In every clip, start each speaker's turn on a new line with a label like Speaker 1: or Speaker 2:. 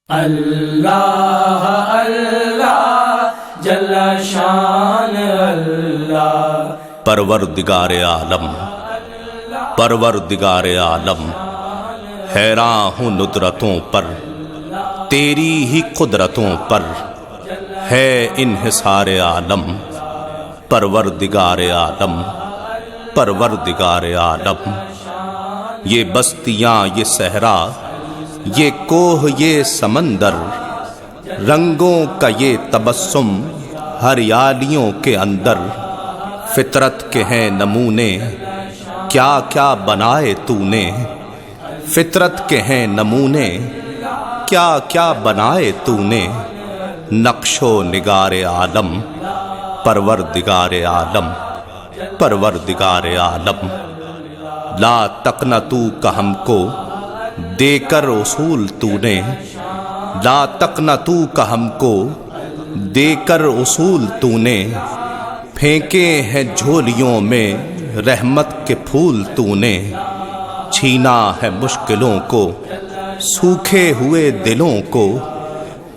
Speaker 1: اللہ اللہ جل شان اللہ،
Speaker 2: پروردگار عالم، پروردگار عالم، حیران ہوں ندرتوں پر، تیری ہی قدرتوں پر ہے انحصار عالم، پروردگار عالم، پروردگار عالم۔ یہ بستیاں، یہ صحرا، یہ کوہ، یہ سمندر، رنگوں کا یہ تبسم ہریالیوں کے اندر، فطرت کے ہیں نمونے، کیا کیا بنائے تو نے، فطرت کے ہیں نمونے، کیا کیا بنائے تو نے، نقش و نگار عالم، پروردگار عالم، پروردگار عالم۔ لا تقنطوا کا ہم کو دے کر اصول تو نے، لا تقنطوا کا ہم کو دے کر اصول تو نے، پھینکے ہیں جھولیوں میں رحمت کے پھول تو نے، چھینا ہے مشکلوں کو سوکھے ہوئے دلوں کو،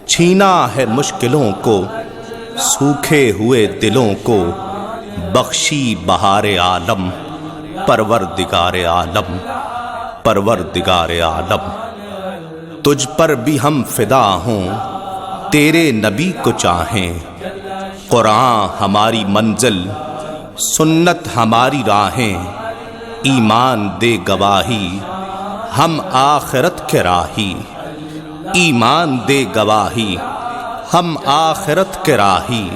Speaker 2: چھینا ہے مشکلوں کو سوکھے ہوئے دلوں کو، بخشی بہار عالم، پروردگار عالم، پروردگار عالم۔ تجھ پر بھی ہم فدا ہوں، تیرے نبی کو چاہیں، قرآن ہماری منزل، سنت ہماری راہیں، ایمان دے گواہی ہم آخرت کے راہی، ایمان دے گواہی ہم آخرت کے راہی،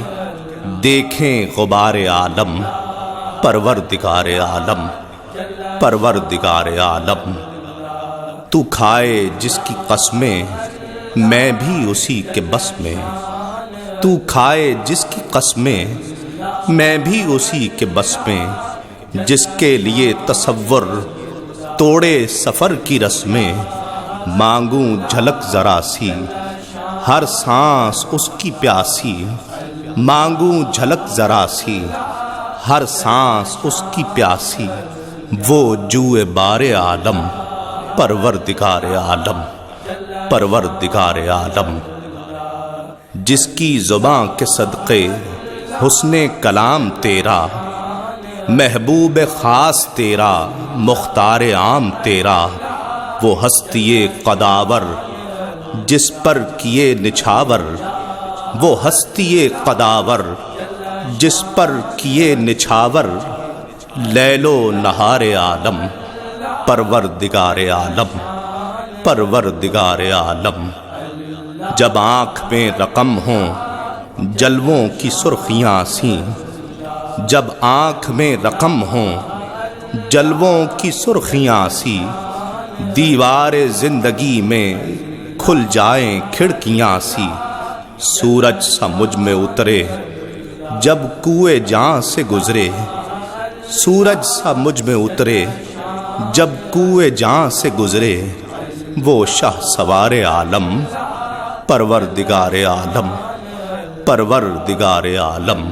Speaker 2: دیکھیں غبار عالم، پروردگار عالم، پروردگار عالم۔ تو کھائے جس کی قسمیں میں بھی اسی کے بس میں، تو کھائے جس کی قسمیں میں بھی اسی کے بس میں، جس کے لیے تصور توڑے سفر کی رسمیں، مانگوں جھلک ذرا سی ہر سانس اس کی پیاسی، مانگوں جھلک ذرا سی ہر سانس اس کی پیاسی، وہ جوئے بار عالم، پروردگار عالم، پروردگار عالم۔ جس کی زباں کے صدقے حسن کلام تیرا، محبوب خاص تیرا، مختار عام تیرا، وہ ہستی قداور جس پر کیے نچھاور، وہ ہستی قداور جس پر کیے نچھاور، لیل و نہار عالم، پروردگار عالم، پروردگار عالم۔ جب آنکھ میں رقم ہوں جلووں کی سرخیاں سی، جب آنکھ میں رقم ہوں جلووں کی سرخیاں سی، دیوار زندگی میں کھل جائیں کھڑکیاں سی، سورج سا مجھ میں اترے جب کوئے جاں سے گزرے، سورج سا مجھ میں اترے جب کوئے جاں سے گزرے، وہ شاہ سوار عالم، پروردگار عالم، پروردگار عالم۔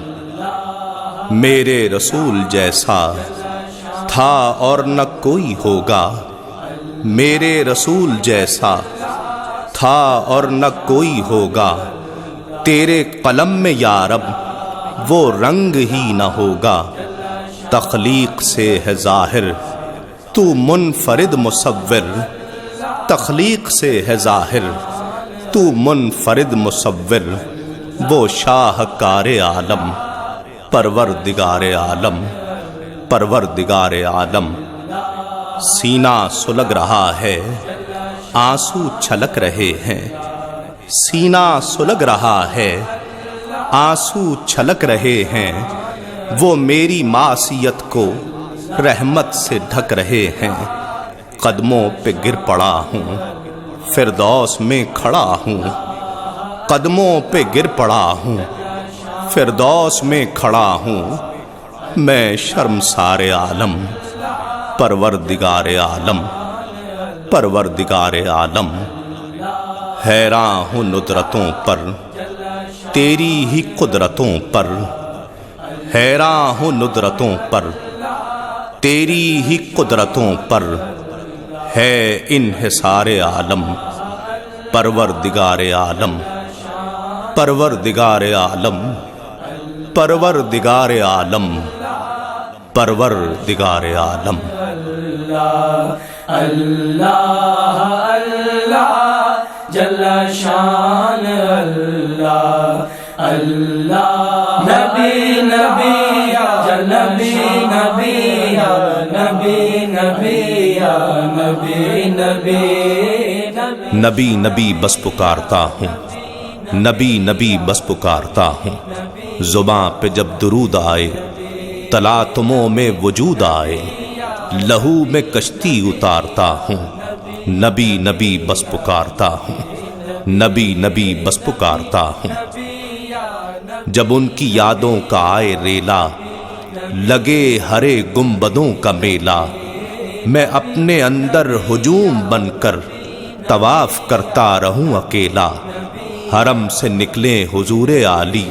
Speaker 2: میرے رسول جیسا تھا اور نہ کوئی ہوگا، میرے رسول جیسا تھا اور نہ کوئی ہوگا، تیرے قلم میں یا رب وہ رنگ ہی نہ ہوگا، تخلیق سے ہے ظاہر تو منفرد مصور، تخلیق سے ہے ظاہر تو منفرد مصور، وہ شاہکار عالم، پروردگار عالم، پروردگار عالم۔ سینہ سلگ رہا ہے آنسو چھلک رہے ہیں، سینہ سلگ رہا ہے آنسو چھلک رہے ہیں، وہ میری معصیت کو رحمت سے ڈھک رہے ہیں، قدموں پہ گر پڑا ہوں فردوس میں کھڑا ہوں، قدموں پہ گر پڑا ہوں فردوس میں کھڑا ہوں، میں شرمسار عالم، پروردگار عالم، پروردگار عالم۔ حیران ہوں ندرتوں پر، تیری ہی قدرتوں پر، حیران ہوں ندرتوں پر، تیری ہی قدرتوں پر ہے انحصار عالم، پروردگار عالم، پروردگار عالم، پروردگار عالم، پروردگار عالم۔
Speaker 1: اللہ اللہ جل شان اللہ، اللہ نبی نبی یا نبی نبی یا نبی نبی یا نبی نبی
Speaker 2: نبی نبی بس پکارتا ہوں، نبی نبی بس پکارتا ہوں، زباں پہ جب درود آئے تلاطموں میں وجود آئے، لہو میں کشتی اتارتا ہوں، نبی نبی بس پکارتا ہوں، نبی نبی بس پکارتا ہوں۔ جب ان کی یادوں کا آئے ریلا، لگے ہرے گنبدوں کا میلہ، میں اپنے اندر ہجوم بن کر طواف کرتا رہوں اکیلا، حرم سے نکلے حضور عالی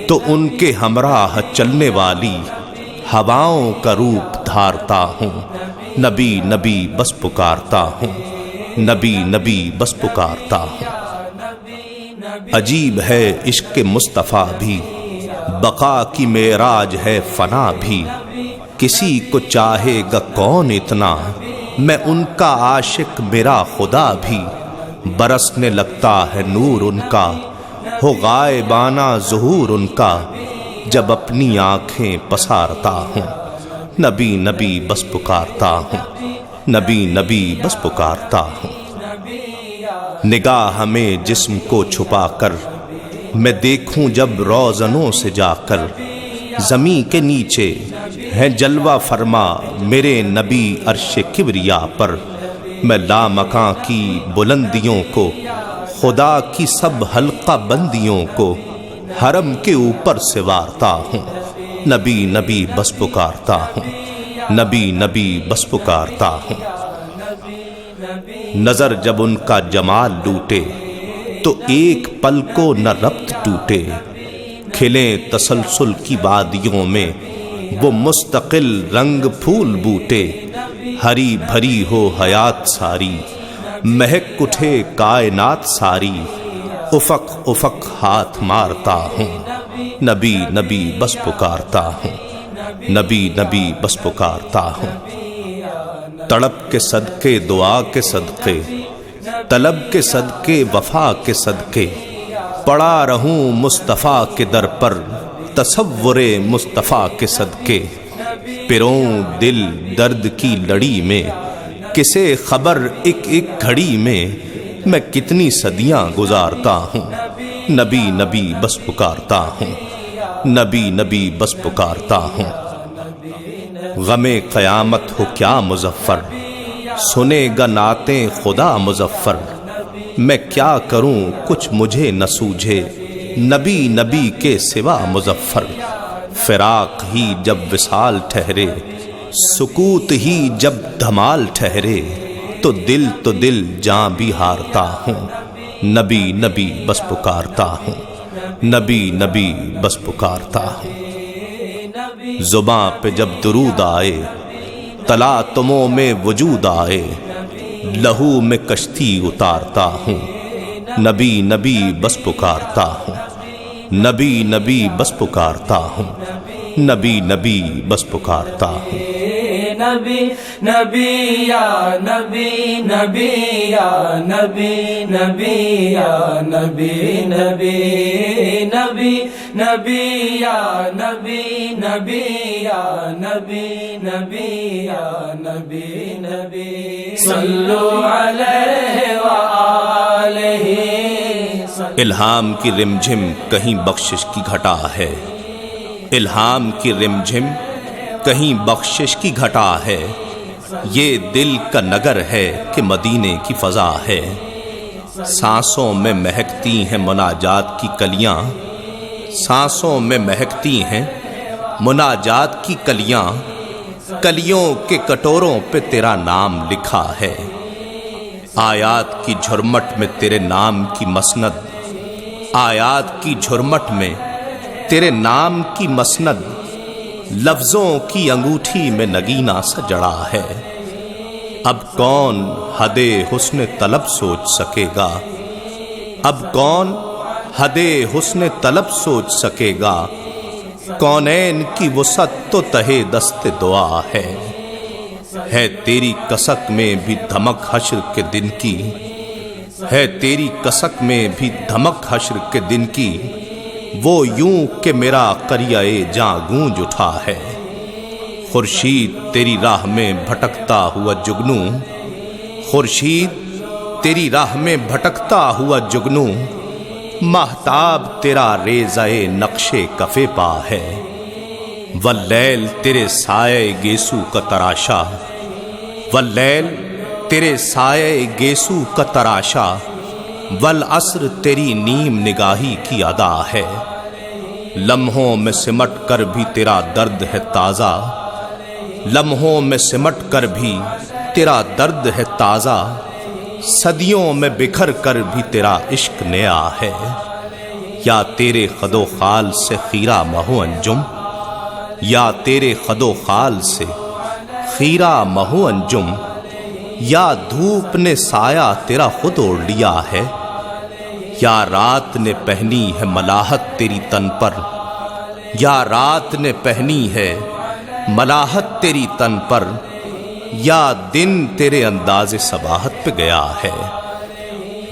Speaker 2: تو ان کے ہمراہ چلنے والی ہواؤں کا روپ دھارتا ہوں، نبی نبی بس پکارتا ہوں، نبی نبی بس پکارتا ہوں۔ عجیب ہے عشق مصطفیٰ بھی، بقا کی معراج ہے فنا بھی، کسی کو چاہے گا کون اتنا، میں ان کا عاشق میرا خدا بھی، برسنے لگتا ہے نور ان کا، ہو غائبانہ ظہور ان کا، جب اپنی آنکھیں پسارتا ہوں، نبی نبی بس پکارتا ہوں، نبی نبی بس پکارتا ہوں۔ نگاہ میں جسم کو چھپا کر میں دیکھوں جب روزنوں سے جا کر، زمین کے نیچے ہیں جلوہ فرما میرے نبی عرش کبریا پر، میں لامکاں کی بلندیوں کو، خدا کی سب حلقہ بندیوں کو، حرم کے اوپر سے وارتا ہوں، نبی نبی بس پکارتا ہوں، نبی نبی بس پکارتا ہوں۔ نظر جب ان کا جمال لوٹے تو ایک پل کو نہ ربط ٹوٹے، کھلیں تسلسل کی وادیوں میں وہ مستقل رنگ پھول بوٹے، ہری بھری ہو حیات ساری، مہک اٹھے کائنات ساری، افق افق ہاتھ مارتا ہوں، نبی نبی بس پکارتا ہوں، نبی نبی بس پکارتا ہوں۔ تڑپ کے صدقے دعا کے صدقے، طلب کے صدقے وفا کے صدقے، پڑا رہوں مصطفیٰ کے در پر، تصور مصطفیٰ کے صدقے، پروں دل درد کی لڑی میں، کسے خبر ایک ایک گھڑی میں، میں کتنی صدیاں گزارتا ہوں، نبی نبی بس پکارتا ہوں، نبی نبی بس پکارتا ہوں۔ غم قیامت ہو کیا مظفر، سنے گا نعتیں خدا مظفر، میں کیا کروں کچھ مجھے نہ سوجھے، نبی نبی کے سوا مظفر، فراق ہی جب وصال ٹھہرے، سکوت ہی جب دھمال ٹھہرے، تو دل جاں بھی ہارتا ہوں، نبی نبی بس پکارتا ہوں، نبی نبی بس پکارتا ہوں۔ زباں پہ جب درود آئے تلاطموں میں وجود آئے، لہو میں کشتی اتارتا ہوں، نبی نبی بس پکارتا ہوں، نبی نبی بس پکارتا ہوں، نبی نبی بس پکارتا ہوں۔
Speaker 1: نبی نبی یا نبی نبی یا نبی نبی یا نبی نبی نبی نبی یا نبی نبی یا نبی نبی یا نبی نبی صلو علیہ وآلہ۔
Speaker 2: الہام کی رمجھم کہیں بخشش کی گھٹا ہے، الہام کی رمجھم کہیں بخشش کی گھٹا ہے، یہ دل کا نگر ہے کہ مدینے کی فضا ہے، سانسوں میں مہکتی ہیں مناجات کی کلیاں، سانسوں میں مہکتی ہیں مناجات کی کلیاں، کلیوں کے کٹوروں پہ تیرا نام لکھا ہے، آیات کی جھرمٹ میں تیرے نام کی مسند، آیات کی جھرمٹ میں تیرے نام کی مسند، لفظوں کی انگوٹھی میں نگینہ سا جڑا ہے، اب کون حد حسن طلب سوچ سکے گا، اب کون حد حسن طلب سوچ سکے گا، کونین کی وسعت تو تہے دست دعا ہے تیری کسک میں بھی دھمک حشر کے دن کی، ہے تیری کسک میں بھی دھمک حشر کے دن کی، وہ یوں کہ میرا قریہ جاں گونج اٹھا ہے۔ خورشید تیری راہ میں بھٹکتا ہوا جگنو، خورشید تیری راہ میں بھٹکتا ہوا جگنو، ماہتاب تیرا ریزہ نقش کفے پا ہے۔ واللیل تیرے سائے گیسو کا تراشا، واللیل تیرے سائے گیسو کا تراشا، والعصر تیری نیم نگاہی کی ادا ہے۔ لمحوں میں سمٹ کر بھی تیرا درد ہے تازہ، لمحوں میں سمٹ کر بھی تیرا درد ہے تازہ، صدیوں میں بکھر کر بھی تیرا عشق نیا ہے۔ یا تیرے خد و خال سے خیرہ مہو انجم، یا تیرے خد و خال سے خیرہ مہو انجم، یا دھوپ نے سایہ تیرا خود اوڑھ لیا ہے، یا رات نے پہنی ہے ملاحت تیری تن پر، یا رات نے پہنی ہے ملاحت تیری تن پر، یا دن تیرے انداز صباحت پہ گیا ہے۔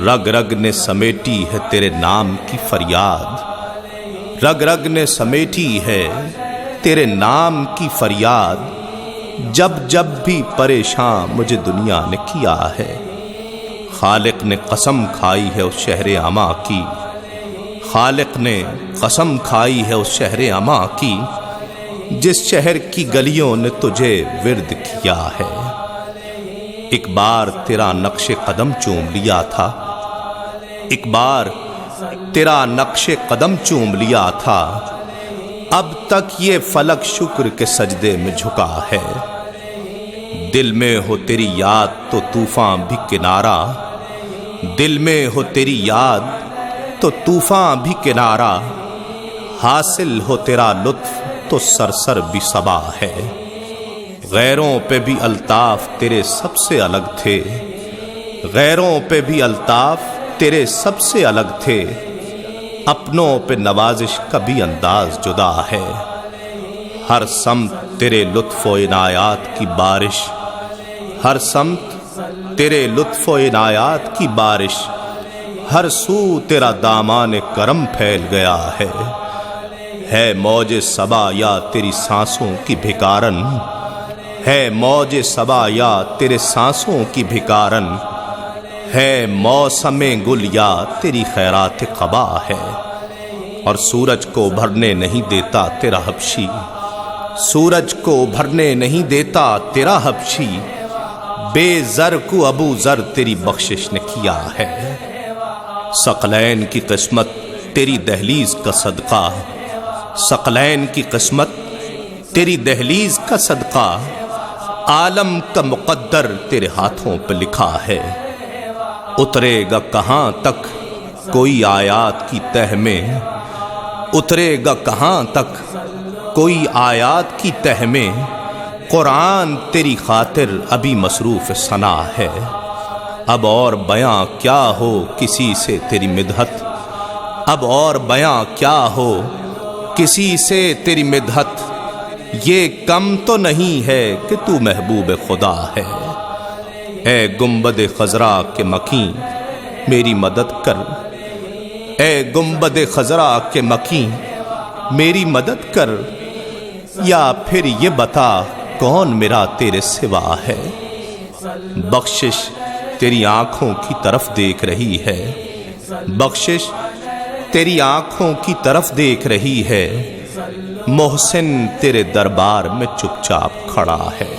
Speaker 2: رگ رگ نے سمیٹی ہے تیرے نام کی فریاد، رگ رگ نے سمیٹی ہے تیرے نام کی فریاد، جب جب بھی پریشان مجھے دنیا نے کیا ہے۔ خالق نے قسم کھائی ہے اس شہر عما کی، خالق نے قسم کھائی ہے اس شہر عما کی، جس شہر کی گلیوں نے تجھے ورد کیا ہے۔ ایک بار تیرا نقش قدم چوم لیا تھا، ایک بار تیرا نقش قدم چوم لیا تھا، اب تک یہ فلک شکر کے سجدے میں جھکا ہے۔ دل میں ہو تیری یاد تو طوفان بھی کنارہ، دل میں ہو تیری یاد تو طوفان بھی کنارہ، حاصل ہو تیرا لطف تو سرسر بھی صبا ہے۔ غیروں پہ بھی الطاف تیرے سب سے الگ تھے، غیروں پہ بھی الطاف تیرے سب سے الگ تھے، اپنوں پہ نوازش کا بھی انداز جدا ہے۔ ہر سمت تیرے لطف و عنایات کی بارش، ہر سمت تیرے لطف و عنایات کی بارش، ہر سو تیرا دامان کرم پھیل گیا ہے موج صبا یا تیری سانسوں کی بھکارن، ہے موج صبا یا تیرے سانسوں کی بھکارن، ہے موسم گل یا تیری خیرات قبا ہے۔ اور سورج کو بھرنے نہیں دیتا تیرا حبشی، سورج کو بھرنے نہیں دیتا تیرا حبشی، بے زر کو ابو زر تیری بخشش نے کیا ہے۔ ثقلین کی قسمت تیری دہلیز کا صدقہ، ثقلین کی قسمت تیری دہلیز کا صدقہ، عالم کا مقدر تیرے ہاتھوں پہ لکھا ہے۔ اترے گا کہاں تک کوئی آیات کی تہ میں، اترے گا کہاں تک کوئی آیات کی تہ میں، قرآن تیری خاطر ابھی مصروف ثنا ہے۔ اب اور بیاں کیا ہو کسی سے تیری مدحت، اب اور بیاں کیا ہو کسی سے تیری مدحت، یہ کم تو نہیں ہے کہ تو محبوب خدا ہے۔ اے گنبد خضرا کے مکیں میری مدد کر، اے گنبد خضرا کے مکیں میری مدد کر، یا پھر یہ بتا کون میرا تیرے سوا ہے۔ بخشش تیری آنکھوں کی طرف دیکھ رہی ہے، بخشش تیری آنکھوں کی طرف دیکھ رہی ہے، محسن تیرے دربار میں چپ چاپ کھڑا ہے۔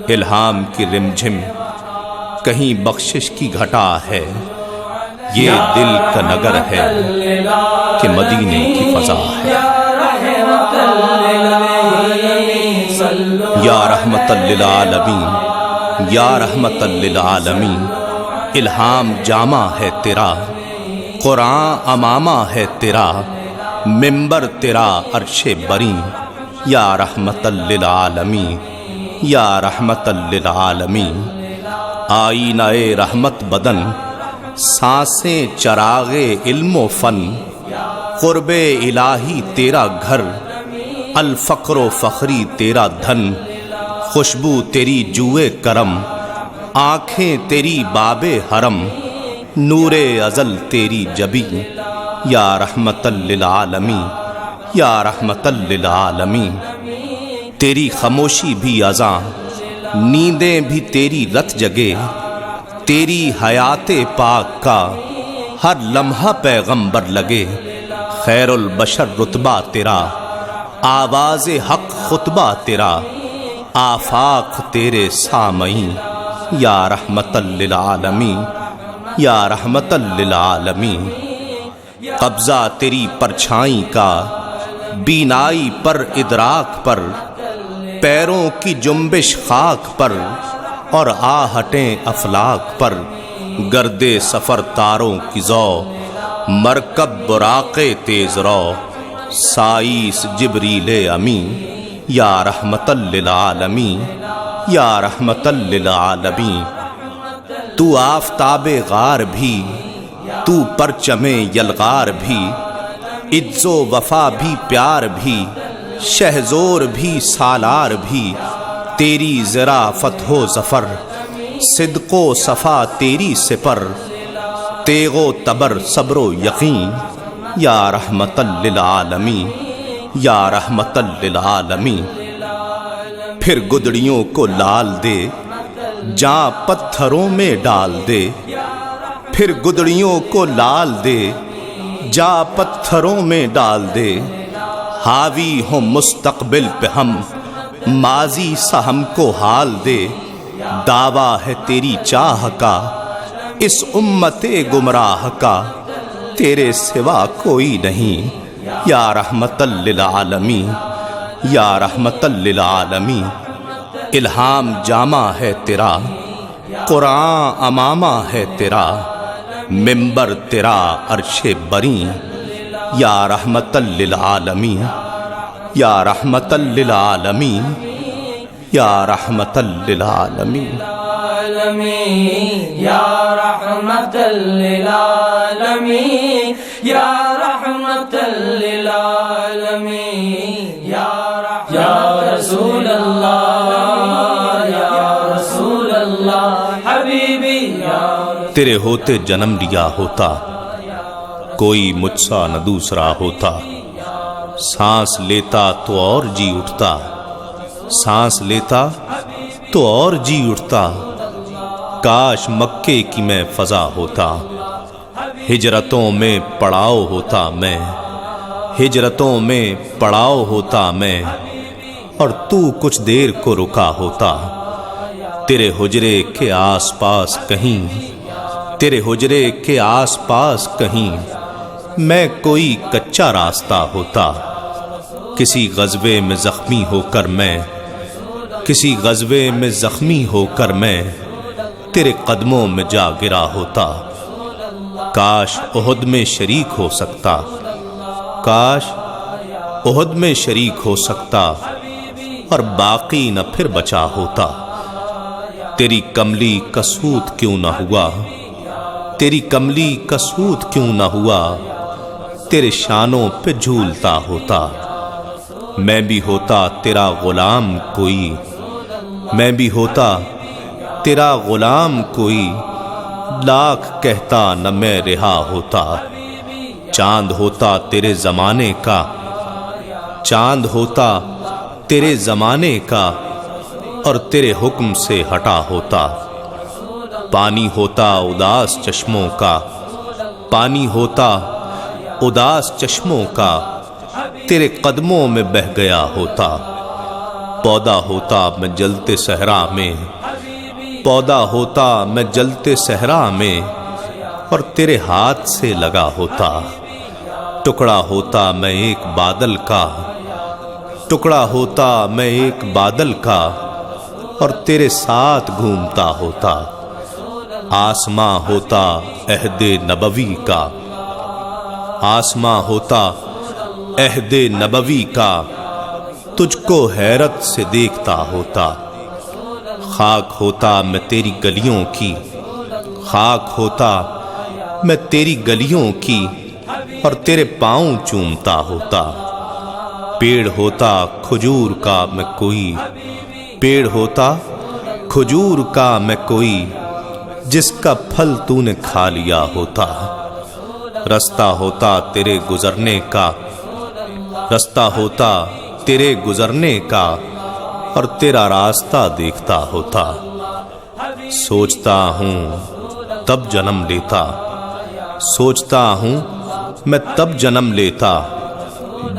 Speaker 2: الہام کی رمجھم کہیں بخشش کی گھٹا ہے، یہ دل کا نگر ہے کہ مدینے کی فضا ہے۔ یا رحمت للعالمین، یا رحمت للعالمین، الہام جامع ہے تیرا، قرآن امامہ ہے تیرا، ممبر تیرا عرش بری، یا رحمت للعالمین، یا رحمت للعالمین۔ آئینہ رحمت بدن سانسیں چراغ علم و فن، قرب الہی تیرا گھر، الفقر و فخری تیرا دھن، خوشبو تیری جوئے کرم، آنکھیں تیری باب حرم، نور ازل تیری جبی، یا رحمت للعالمین، یا رحمت للعالمین۔ تیری خاموشی بھی اذاں، نیندیں بھی تیری رت جگے، تیری حیات پاک کا ہر لمحہ پیغمبر لگے، خیر البشر رتبہ تیرا، آواز حق خطبہ تیرا، آفاق تیرے سامعین، یا رحمت للعالمین، یا رحمت للعالمین۔ قبضہ تیری پرچھائی کا بینائی پر ادراک پر، پیروں کی جنبش خاک پر اور آہٹیں افلاک پر، گرد سفر تاروں کی ضو، مرکب براق تیز رو، سائس جبریل امین، یا رحمت للعالمین، یا رحمت للعالمین۔ تو آفتاب غار بھی، تو پرچم یلغار بھی، عز و وفا بھی پیار بھی، شہزور بھی سالار بھی، تیری ظرافت و ظفر، صدق و صفا تیری سپر، تیغ و تبر صبر و یقین، یا رحمت للعالمین، یا رحمت للعالمین۔ پھر گدڑیوں کو لال دے، جاں پتھروں میں ڈال دے، پھر گدڑیوں کو لال دے، جاں پتھروں میں ڈال دے، حاوی ہوں مستقبل پہ ہم، ماضی سا ہم کو حال دے، دعویٰ ہے تیری چاہ کا، اس امت گمراہ کا، تیرے سوا کوئی نہیں، یا رحمت للعالمین، یا رحمت للعالمین۔ الہام جامع ہے تیرا، قرآن امامہ ہے تیرا، ممبر تیرا عرش بری، یا رحمت للعالمین، یا رحمت للعالمین، یا رحمت للعالمین،
Speaker 1: یا رحمت للعالمین، یا رحمت للعالمین، یا رسول اللہ، یا رسول اللہ، حبیبی یا رسول۔
Speaker 2: تیرے ہوتے جنم لیا ہوتا، کوئی مجھ سا نہ دوسرا ہوتا، سانس لیتا تو اور جی اٹھتا، سانس لیتا تو اور جی اٹھتا، کاش مکے کی میں فضا ہوتا، ہجرتوں میں پڑاؤ ہوتا میں، ہجرتوں میں پڑاؤ ہوتا میں، اور تو کچھ دیر کو رکا ہوتا، تیرے حجرے کے آس پاس کہیں، تیرے حجرے کے آس پاس کہیں میں کوئی کچا راستہ ہوتا، کسی غزوے میں زخمی ہو کر میں، کسی غزوے میں زخمی ہو کر میں تیرے قدموں میں جا گرا ہوتا، کاش احد میں شریک ہو سکتا، کاش احد میں شریک ہو سکتا، اور باقی نہ پھر بچا ہوتا، تیری کملی کا سود کیوں نہ ہوا، تیری کملی کا سود کیوں نہ ہوا، تیرے شانوں پہ جھولتا ہوتا، میں بھی ہوتا تیرا غلام کوئی، میں بھی ہوتا تیرا غلام کوئی، لاکھ کہتا نہ میں رہا ہوتا، چاند ہوتا تیرے زمانے کا، چاند ہوتا تیرے زمانے کا، اور تیرے حکم سے ہٹا ہوتا، پانی ہوتا اداس چشموں کا، پانی ہوتا اداس چشموں کا، تیرے قدموں میں بہہ گیا ہوتا، پودا ہوتا میں جلتے صحرا میں، پودا ہوتا میں جلتے صحرا میں، اور تیرے ہاتھ سے لگا ہوتا، ٹکڑا ہوتا میں ایک بادل کا، ٹکڑا ہوتا میں ایک بادل کا، اور تیرے ساتھ گھومتا ہوتا، آسماں ہوتا عہد نبوی کا، آسماں ہوتا عہد نبوی کا، تجھ کو حیرت سے دیکھتا ہوتا، خاک ہوتا میں تیری گلیوں کی، خاک ہوتا میں تیری گلیوں کی اور تیرے پاؤں چومتا ہوتا۔ پیڑ ہوتا کھجور کا میں کوئی، پیڑ ہوتا کھجور کا میں کوئی، جس کا پھل تو نے کھا لیا ہوتا۔ رستہ ہوتا تیرے گزرنے کا، رستہ ہوتا تیرے گزرنے کا، اور تیرا راستہ دیکھتا ہوتا۔ سوچتا ہوں تب جنم لیتا، سوچتا ہوں میں تب جنم لیتا،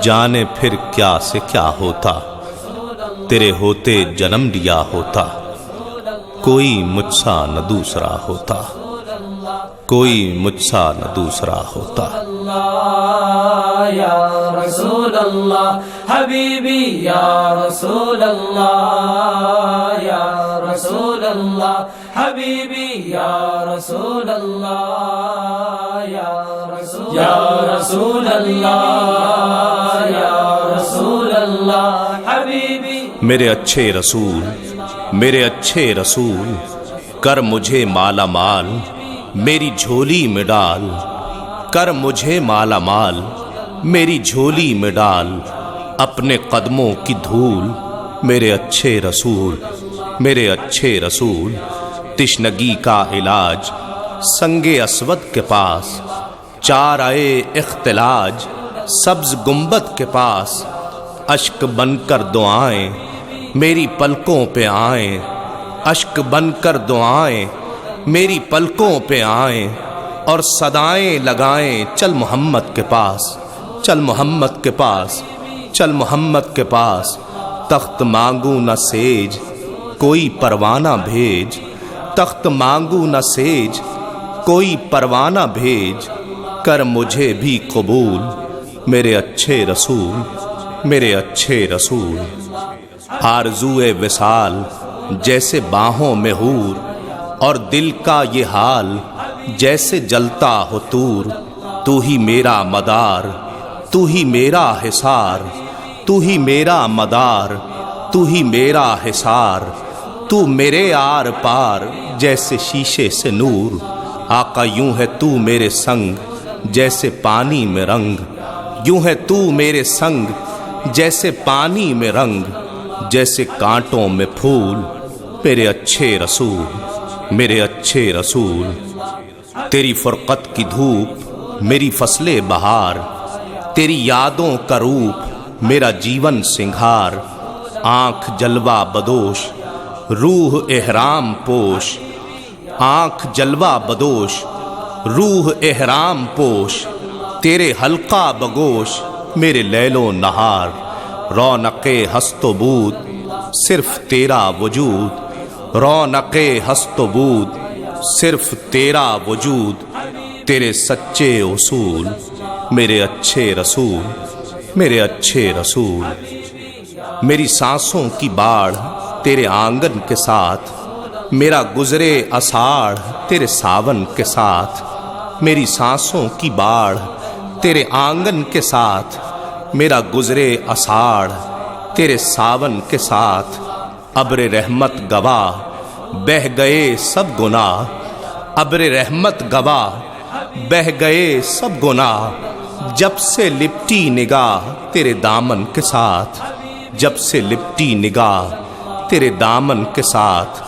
Speaker 2: جانے پھر کیا سے کیا ہوتا۔ تیرے ہوتے جنم لیا ہوتا، کوئی مجھ سا نہ دوسرا ہوتا، کوئی مجھ سا نہ دوسرا ہوتا۔
Speaker 1: یا رسول اللہ حبیبی یا رسول اللہ، یا رسول اللہ حبیبی یا رسول اللہ، یا رسول اللہ، یا رسول اللہ حبیبی۔
Speaker 2: میرے اچھے رسول، میرے اچھے رسول، کر مجھے مالا مال، میری جھولی میں ڈال، کر مجھے مالا مال، میری جھولی میں ڈال، اپنے قدموں کی دھول۔ میرے اچھے رسول، میرے اچھے رسول، تشنگی کا علاج سنگ اسود کے پاس، چارۂ اختلاج سبز گنبد کے پاس، اشک بن کر دعائیں میری پلکوں پہ آئیں، اشک بن کر دعائیں میری پلکوں پہ آئیں، اور صدائیں لگائیں چل محمد کے پاس، چل محمد کے پاس، چل محمد کے پاس۔ تخت مانگوں نہ سیج کوئی پروانہ بھیج، تخت مانگوں نہ سیج کوئی پروانہ بھیج، کر مجھے بھی قبول میرے اچھے رسول، میرے اچھے رسول۔ آرزوئے وصال جیسے باہوں میں حور، اور دل کا یہ حال جیسے جلتا ہو طور۔ تو ہی میرا مدار، تو ہی میرا حصار، تو ہی میرا مدار، تو ہی میرا حصار، تو میرے آر پار جیسے شیشے سے نور۔ آقا یوں ہے تو میرے سنگ جیسے پانی میں رنگ، یوں ہے تو میرے سنگ جیسے پانی میں رنگ، جیسے کانٹوں میں پھول۔ میرے اچھے رسول، میرے اچھے رسول، تیری فرقت کی دھوپ میری فصل بہار، تیری یادوں کا روپ میرا جیون سنگھار۔ آنکھ جلوہ بدوش روح احرام پوش، آنکھ جلوہ بدوش روح احرام پوش، تیرے حلقہ بگوش میرے لیل و نہار۔ رونق ہست و بود صرف تیرا وجود، رونق ہست و بود صرف تیرا وجود، تیرے سچے اصول۔ میرے اچھے رسول، میرے اچھے رسول، میری سانسوں کی باڑھ تیرے آنگن کے ساتھ، میرا گزرے اساڑھ تیرے ساون کے ساتھ۔ میری سانسوں کی باڑھ تیرے آنگن کے ساتھ، میرا گزرے اساڑھ تیرے ساون کے ساتھ۔ ابر رحمت گواہ بہہ گئے سب گناہ، ابر رحمت گواہ بہہ گئے سب گناہ، جب سے لپٹی نگاہ تیرے دامن کے ساتھ، جب سے لپٹی نگاہ تیرے دامن کے ساتھ۔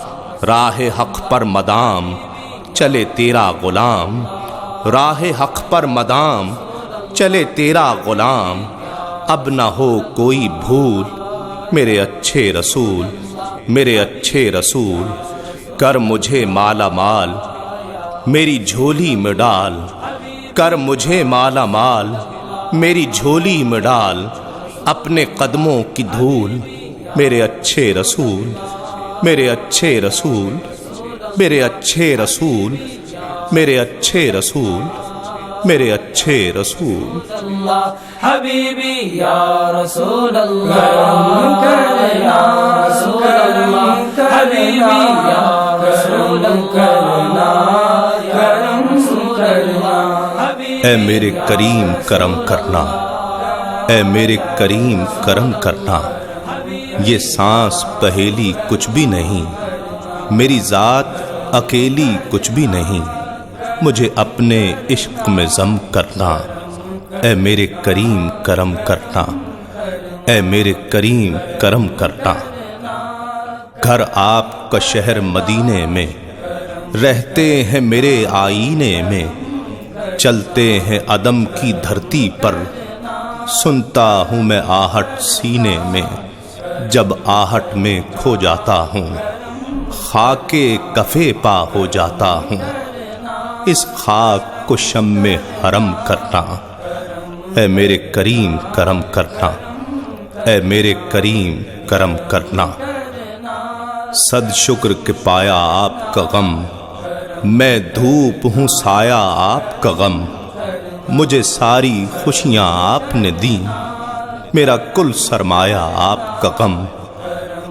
Speaker 2: راہ حق پر مدام چلے تیرا غلام، راہ حق پر مدام چلے تیرا غلام، اب نہ ہو کوئی بھول میرے اچھے رسول، میرے اچھے رسول۔ کر مجھے مالا مال میری جھولی میں ڈال، کر مجھے مالا مال میری جھولی میں ڈال، اپنے قدموں کی دھول۔ میرے اچھے رسول، میرے اچھے رسول، میرے اچھے رسول، میرے اچھے رسول، میرے اچھے رسول۔
Speaker 1: حبیبی یا رسول اللہ، یا رسول اللہ حبیبی یا رسول اللہ، کرم کرنا۔
Speaker 2: اے میرے کریم کرم کرنا، اے میرے کریم کرم کرنا۔ یہ سانس پہیلی کچھ بھی نہیں، میری ذات اکیلی کچھ بھی نہیں، مجھے اپنے عشق میں ضم کرنا، اے میرے کریم کرم کرنا، اے میرے کریم کرم کرنا۔ گھر آپ کا شہر مدینے میں، رہتے ہیں میرے آئینے میں، چلتے ہیں عدم کی دھرتی پر، سنتا ہوں میں آہٹ سینے میں، جب آہٹ میں کھو جاتا ہوں، خاک کفے پا ہو جاتا ہوں۔ اس خاک کو شم حرم کرنا، اے میرے کریم کرم کرنا، اے میرے کریم کرم کرنا۔ صد شکر کہ پایا آپ کا غم، میں دھوپ ہوں سایہ آپ کا غم، مجھے ساری خوشیاں آپ نے دیں، میرا کل سرمایہ آپ کا غم۔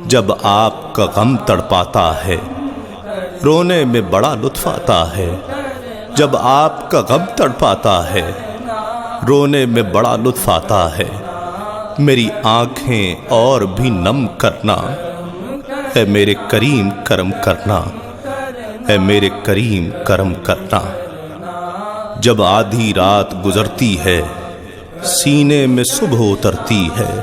Speaker 2: جب آپ کا غم تڑپاتا ہے، رونے میں بڑا لطف آتا ہے، جب آپ کا غم تڑپاتا ہے، رونے میں بڑا لطف آتا ہے۔ میری آنکھیں اور بھی نم کرنا، اے میرے کریم کرم کرنا، اے میرے کریم کرم کرنا۔ جب آدھی رات گزرتی ہے، سینے میں صبح اترتی ہے،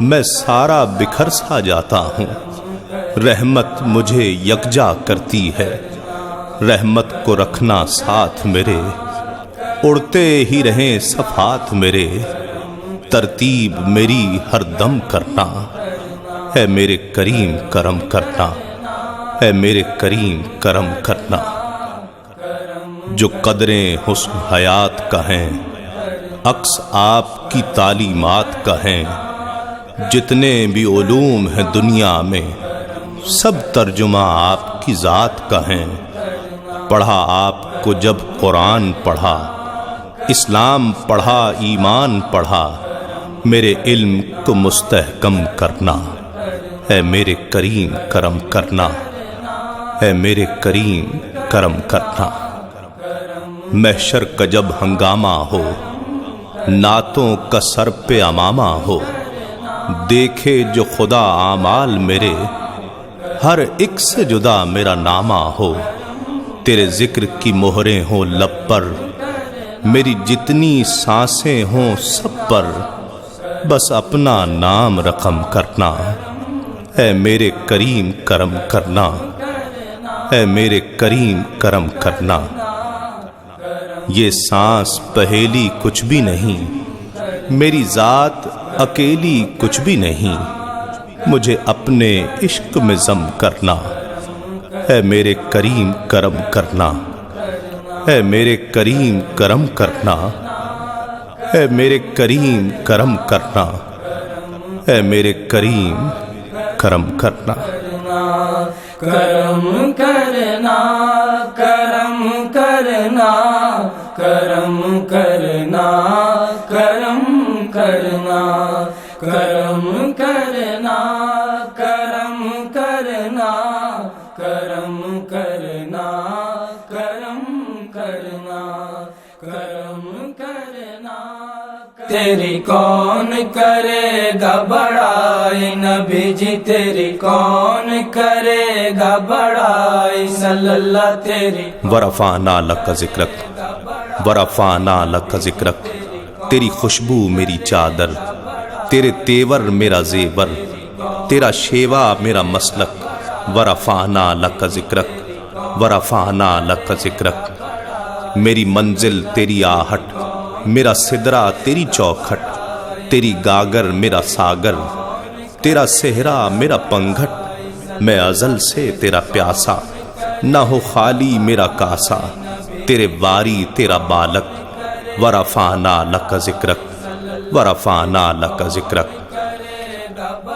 Speaker 2: میں سارا بکھر سا جاتا ہوں، رحمت مجھے یکجا کرتی ہے، رحمت کو رکھنا ساتھ میرے، اڑتے ہی رہیں صفات میرے، ترتیب میری ہر دم کرنا، اے میرے کریم کرم کرنا، اے میرے کریم کرم کرنا۔ جو قدریں حسن حیات کا ہیں، عکس آپ کی تعلیمات کا ہیں، جتنے بھی علوم ہیں دنیا میں، سب ترجمہ آپ کی ذات کا ہیں۔ پڑھا آپ کو جب قرآن پڑھا، اسلام پڑھا ایمان پڑھا، میرے علم کو مستحکم کرنا، اے میرے کریم کرم کرنا، اے میرے کریم کرم کرنا۔ محشر کا جب ہنگامہ ہو، نعتوں کا سر پہ امامہ ہو، دیکھے جو خدا اعمال میرے، ہر ایک سے جدا میرا نامہ ہو، تیرے ذکر کی مہریں ہوں لب پر، میری جتنی سانسیں ہوں سب پر، بس اپنا نام رقم کرنا، اے میرے کریم کرم کرنا، اے میرے کریم کرم کرنا۔ یہ سانس پہیلی کچھ بھی نہیں، میری ذات اکیلی کچھ بھی نہیں، مجھے اپنے عشق میں ضم کرنا، اے میرے کریم کرم کرنا، اے میرے کریم کرم کرنا، اے میرے کریم کرم کرنا، اے میرے کریم کرم کرنا۔
Speaker 1: کرم کرنا، کرم کرنا، کرم کرنا، کرم کرنا، کرم کرنا، کرم کرنا، کرم کرنا، کرم کرنا، کرم کرنا۔ تیری کون کرے گا بڑائی نبی جی، تیری کون کرے گا بڑائی صلی اللہ تیری۔
Speaker 2: ورفعنا لک ذکرک، ورفعنا لک ذکرک، تیری خوشبو میری چادر، تیرے تیور میرا زیور، تیرا شیوا میرا مسلک۔ ورفعنا لک ذکرک، ورفعنا لک ذکرک، میری منزل تیری آہٹ، میرا سدرا تیری چوکھٹ، تیری گاگر میرا ساگر، تیرا صحرا میرا پنگھٹ، میں ازل سے تیرا پیاسا، نہ ہو خالی میرا کاسا، تیرے واری تیرا بالک۔ ورفعنا لک ذکرک، ورفعنا لک ذکرک،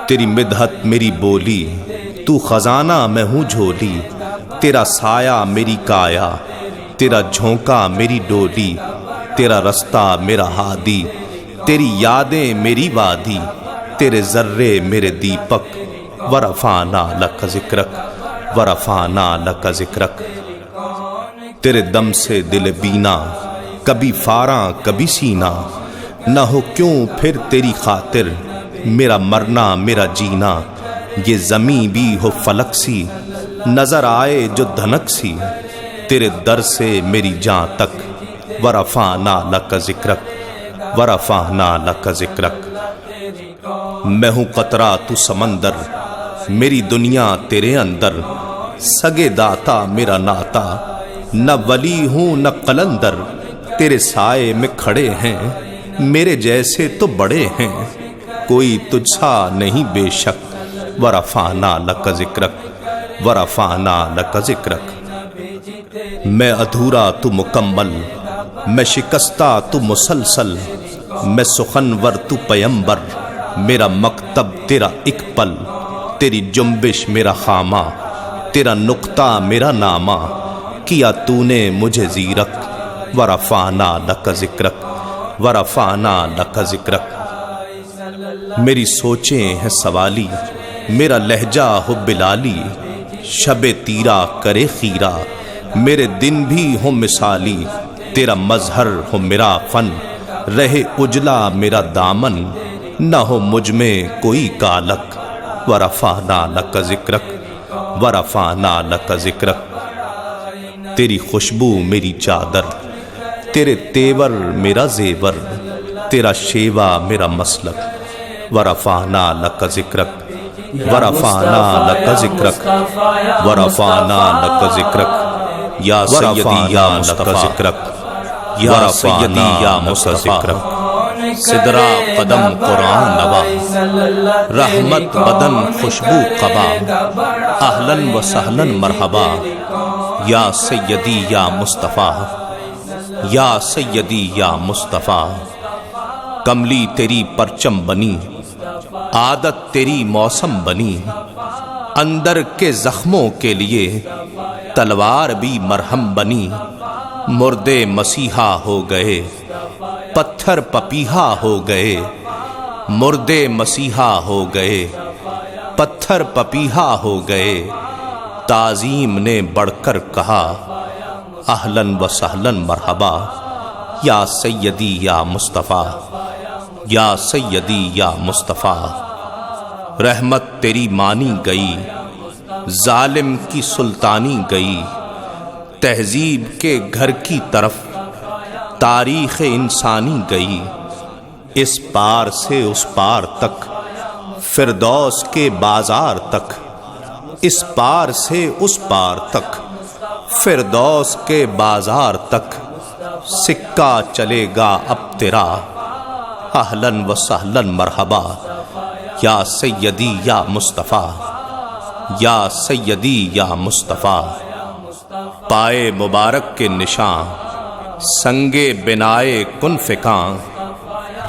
Speaker 2: تیری مدحت میری بولی، تو خزانہ میں ہوں جھولی، تیرا سایہ میری کایا، تیرا جھونکا میری ڈولی، تیرا رستہ میرا ہادی، تیری یادیں میری وادی، تیرے ذرے میرے دیپک۔ ورفعنا لک ذکرک، ورفعنا لک ذکرک، تیرے دم سے دل بینا، کبھی فاراں کبھی سینا، نہ ہو کیوں پھر تیری خاطر، میرا مرنا میرا جینا، یہ زمیں بھی ہو فلک سی، نظر آئے جو دھنک سی، تیرے در سے میری جاں تک، ورفعنا لک ذکرک، ورفعنا لک ذکرک۔ میں ہوں قطرہ تو سمندر، میری دنیا تیرے اندر، سگے داتا میرا ناتا، نہ ولی ہوں نہ قلندر، تیرے سائے میں کھڑے ہیں میرے جیسے تو بڑے ہیں، کوئی تجھ سا نہیں بے شک، ورفعنا لک ذکرک، ورفعنا لک ذکرک۔ میں ادھورا تو مکمل، میں شکستہ تو مسلسل، میں سخنور تو پیمبر، میرا مکتب تیرا ایک پل، تیری جنبش میرا خامہ، تیرا نقطہ میرا نامہ، کیا تو نے مجھے زیرک، ورفعنا لک ذکرک، ورفعنا لک ذکرک۔ میری سوچیں ہیں سوالی، میرا لہجہ ہو بلالی، شب تیرا کرے خیرہ، میرے دن بھی ہوں مثالی، تیرا مظہر ہو میرا فن، رہے اجلا میرا دامن، نہ ہو مجھ میں کوئی کالک، ورفعنا لک ذکرک، ورفعنا لک ذکرک۔ تیری خوشبو میری چادر، تیرے تیور میرا زیور، تیرا شیوا میرا مسلک، ورفعنا لک ذکرک، ورفعنا لک ذکرک، ورفعنا لک ذکرک۔ یا سیدی یا مصطفیٰ، یا سیدی یا مصطفیٰ، صدرہ قدم قرآن نوا، رحمت بدن خوشبو قبا، اہلاً و سہلاً مرحبا، یا سیدی یا مصطفیٰ، یا سیدی یا مصطفیٰ۔ کملی تیری پرچم بنی، عادت تیری موسم بنی، اندر کے زخموں کے لیے تلوار بھی مرہم بنی، مردے مسیحا ہو گئے، پتھر پپیہا ہو گئے، مردے مسیحا ہو گئے، پتھر پپیہا ہو گئے، تعظیم نے بڑھ کر کہا اہلاً و سہلاً مرحبا، یا سیدی یا مصطفیٰ، یا سیدی یا مصطفیٰ۔ رحمت تیری مانی گئی، ظالم کی سلطانی گئی، تہذیب کے گھر کی طرف تاریخ انسانی گئی، اس پار سے اس پار تک، فردوس کے بازار تک، اس پار سے اس پار تک، فردوس کے بازار تک، سکہ چلے گا اب تیرا، اہلاً و سہلاً مرحبا، یا سیدی یا مصطفیٰ، یا سیدی یا مصطفیٰ۔ پائے مبارک کے نشان، سنگے بنائے کن فکاں،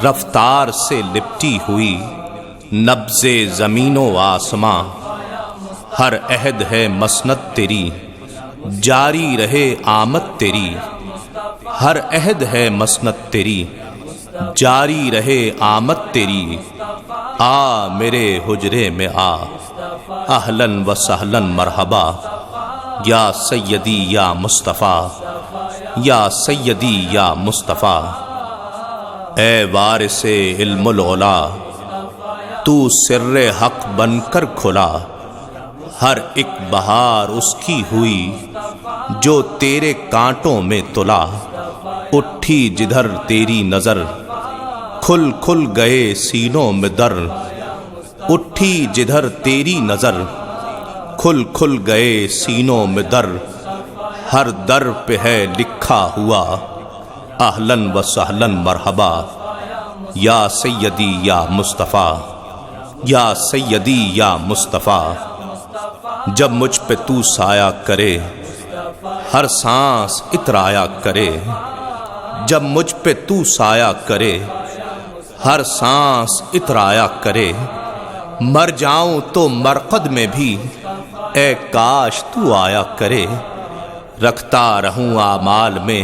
Speaker 2: رفتار سے لپٹی ہوئی نبض زمین و آسماں، ہر عہد ہے مسند تیری، جاری رہے آمد تیری، ہر عہد ہے مسند تیری، جاری رہے آمد تیری، آ میرے حجرے میں آ، اہلاً و سہلاً مرحبا، یا سیدی یا مصطفیٰ، یا سیدی یا مصطفیٰ۔ اے وارث علم العلا، تو سر حق بن کر کھلا، ہر ایک بہار اس کی ہوئی جو تیرے کانٹوں میں تلا، اٹھی جدھر تیری نظر کھل کھل گئے سینوں میں در، اٹھی جدھر تیری نظر کھل کھل گئے سینوں میں در، ہر در پہ ہے لکھا ہوا اہلاً و سہلاً مرحبا، یا سیدی یا مصطفیٰ، یا سیدی یا مصطفیٰ۔ جب مجھ پہ تو سایہ کرے، ہر سانس اترایا کرے، جب مجھ پہ تو سایہ کرے، ہر سانس اترایا کرے، مر جاؤں تو مرقد میں بھی اے کاش تو آیا کرے، رکھتا رہوں اعمال میں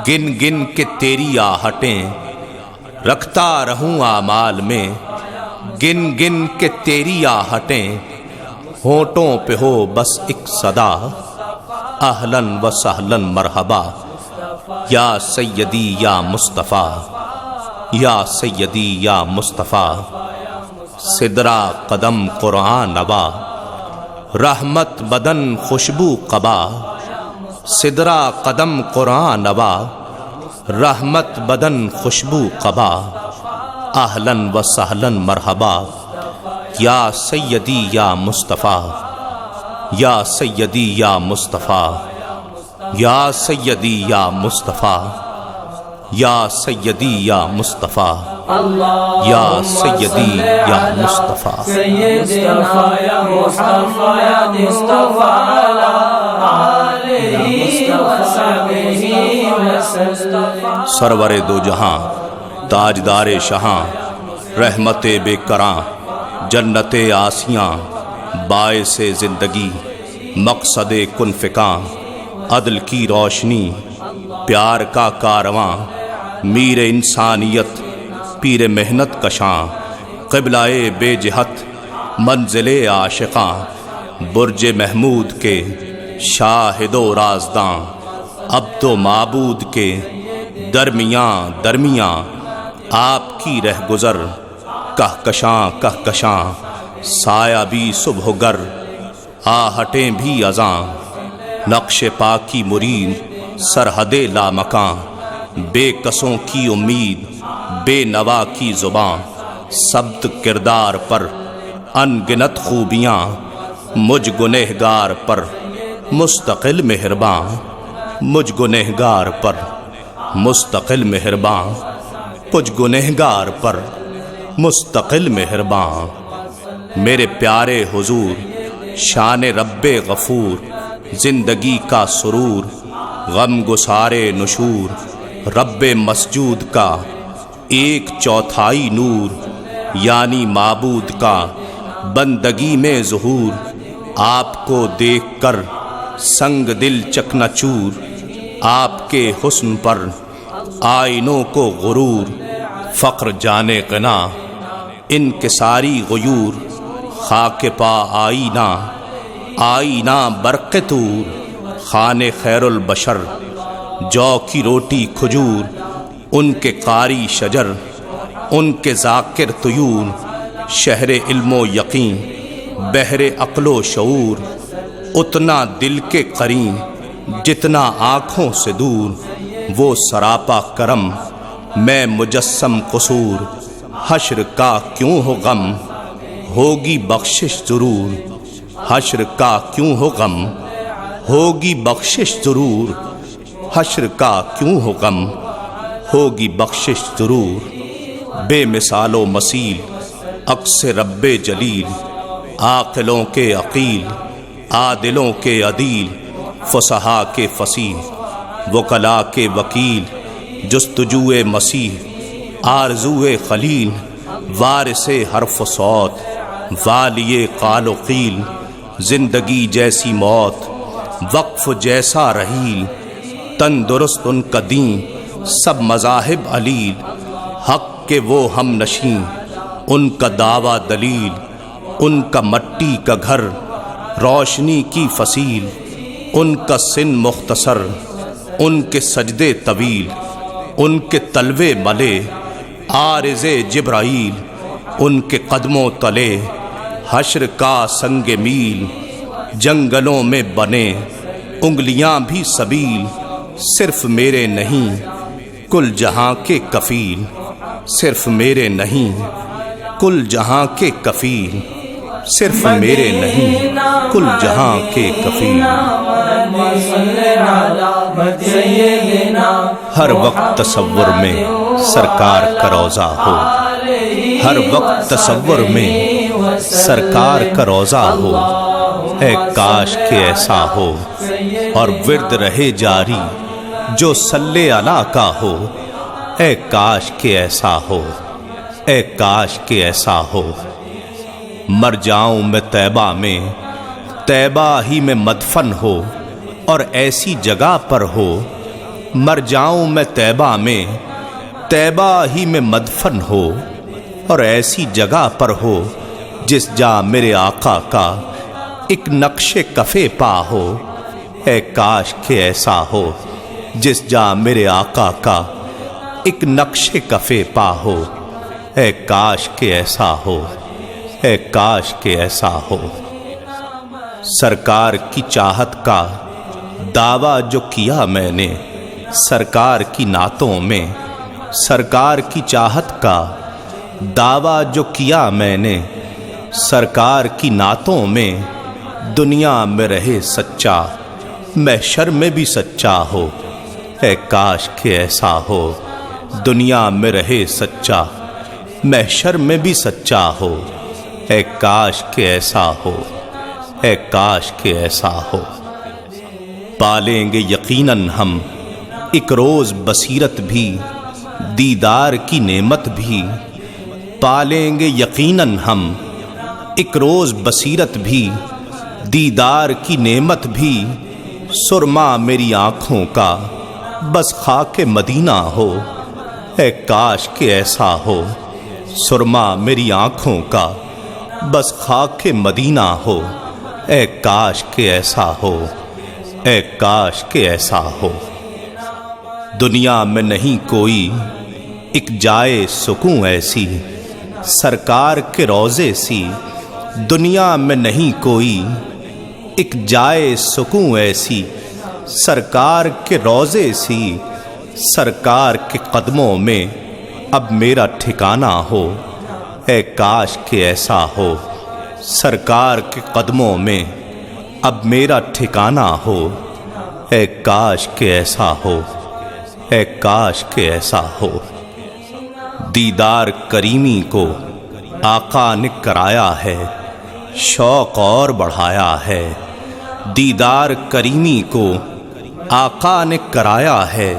Speaker 2: گن گن کے تیری آہٹیں، رکھتا رہوں اعمال میں گن گن کے تیری آہٹیں، ہونٹوں پہ ہو بس ایک صدا اہلاً و سہلاً مرحبا، یا سیدی یا مصطفیٰ، یا سیدی یا مصطفیٰ۔ صدرہ قدم قرآن نوا، رحمت بدن خوشبو قبا، سدرا قدم قرآن نوا، رحمت بدن خوشبو قبا، اہلاً و سہلاً مرحبا، یا سیدی یا مصطفیٰ، یا سیدی یا مصطفیٰ، یا سیدی یا مصطفیٰ، یا سیدی یا مصطفیٰ، یا سیدی یا مصطفیٰ،
Speaker 1: سیدنا یا مصطفیٰ یا مصطفیٰ علیہ وسلم وسلم۔
Speaker 2: سرور دو جہاں، تاجدار شہاں، رحمت بے کراں، جنت آسیاں، باعث زندگی، مقصد کن فکاں، عدل کی روشنی، پیار کا کارواں، میر انسانیت، پیر محنت کشاں، قبلہ بے جہت، منزل عاشقاں، برج محمود کے شاہد و رازداں، عبد و معبود کے درمیاں آپ کی رہ گزر، کہکشاں سایہ بھی صبح گر، آہٹیں بھی ازاں، نقش پاکی مرید، سرحد لامکاں، بے کسوں کی امید، بے نوا کی زباں، ثبت کردار پر انگنت خوبیاں، مجھ گنہگار پر مستقل مہرباں، مجھ گنہگار پر مستقل مہرباں، مجھ گنہگار پر مستقل مہرباں۔ میرے پیارے حضور، شان رب غفور، زندگی کا سرور، غم گسارے نشور، رب مسجود کا 1/4 نور، یعنی معبود کا بندگی میں ظہور، آپ کو دیکھ کر سنگ دل چکنا چور، آپ کے حسن پر آئینوں کو غرور، فقر جانے غنا انکساری غیور، خاک پا آئینہ برق طور، خان خیر البشر، جو کی روٹی کھجور، ان کے قاری شجر، ان کے ذاکر طیور، شہر علم و یقین، بحر عقل و شعور، اتنا دل کے قرین جتنا آنکھوں سے دور، وہ سراپا کرم میں مجسم قصور، حشر کا کیوں ہو غم ہوگی بخشش ضرور، حشر کا کیوں ہو غم ہوگی بخشش ضرور، حشر کا کیوں ہو غم ہوگی بخشش ضرور۔ بے مثال و مثیل عکس رب جلیل، عاقلوں کے عقیل، عادلوں کے عدیل، فصحاء کے فصیح، وکلاء کے وکیل، جستجوئے مسیح، آرزوئے خلیل، وارث حرف و صوت، والی قال و قیل، زندگی جیسی موت، وقف جیسا رحیل، تندرست ان کا دین، سب مذاہب علیل، حق کے وہ ہم نشین، ان کا دعویٰ دلیل، ان کا مٹی کا گھر، روشنی کی فصیل، ان کا سن مختصر، ان کے سجدے طویل، ان کے تلوے ملے، عارض جبرائیل، ان کے قدموں تلے، حشر کا سنگ میل، جنگلوں میں بنے انگلیاں بھی سبیل، صرف میرے نہیں کل جہاں کے کفیل، صرف میرے نہیں کل جہاں کے کفیل، صرف میرے نہیں کل جہاں کے کفیل۔ ہر وقت تصور میں سرکار کا روضہ ہو، ہر وقت تصور میں سرکار کا روضہ ہو، اے کاش کہ ایسا ہو، اور ورد رہے جاری جو صلی اللہ کا ہو، اے کاش کہ ایسا ہو، اے کاش کہ ایسا ہو۔ مر جاؤں میں طیبہ ہی میں مدفن ہو، اور ایسی جگہ پر ہو، مر جاؤں میں طیبہ ہی میں مدفن ہو، اور ایسی جگہ پر ہو جس جا میرے آقا کا ایک نقش کفے پا ہو، اے کاش کہ ایسا ہو جس جا میرے آقا کا ایک نقش کفے پا ہو، اے کاش کہ ایسا ہو، اے کاش کہ ایسا ہو۔ سرکار کی چاہت کا دعویٰ جو کیا میں نے سرکار کی نعتوں میں، سرکار کی چاہت کا دعویٰ جو کیا میں نے سرکار کی نعتوں میں، دنیا میں رہے سچا محشر میں بھی سچا ہو، اے کاش کہ ایسا ہو، دنیا میں رہے سچا محشر میں بھی سچا ہو، اے کاش کہ ایسا ہو، اے کاش کہ ایسا ہو۔ پالیں گے یقیناً ہم ایک روز بصیرت بھی، دیدار کی نعمت بھی، پالیں گے یقیناً ہم ایک روز بصیرت بھی، دیدار کی نعمت بھی، سرما میری آنکھوں کا بس خاک مدینہ ہو، اے کاش کہ ایسا ہو، سرما میری آنکھوں کا بس خاک مدینہ ہو، اے کاش کہ ایسا ہو، اے کاش کہ ایسا ہو۔ دنیا میں نہیں کوئی ایک جائے سکون ایسی، سرکار کے روضے سی، دنیا میں نہیں کوئی ایک جائے سکون ایسی، سرکار کے روضے سی، سرکار کے قدموں میں اب میرا ٹھکانہ ہو، اے کاش کہ ایسا ہو، سرکار کے قدموں میں اب میرا ٹھکانہ ہو، اے کاش کہ ایسا ہو، اے کاش کہ ایسا ہو۔ دیدار کریمی کو آقا نے کرایا ہے، شوق اور بڑھایا ہے، دیدار کریمی کو آقا نے کرایا ہے،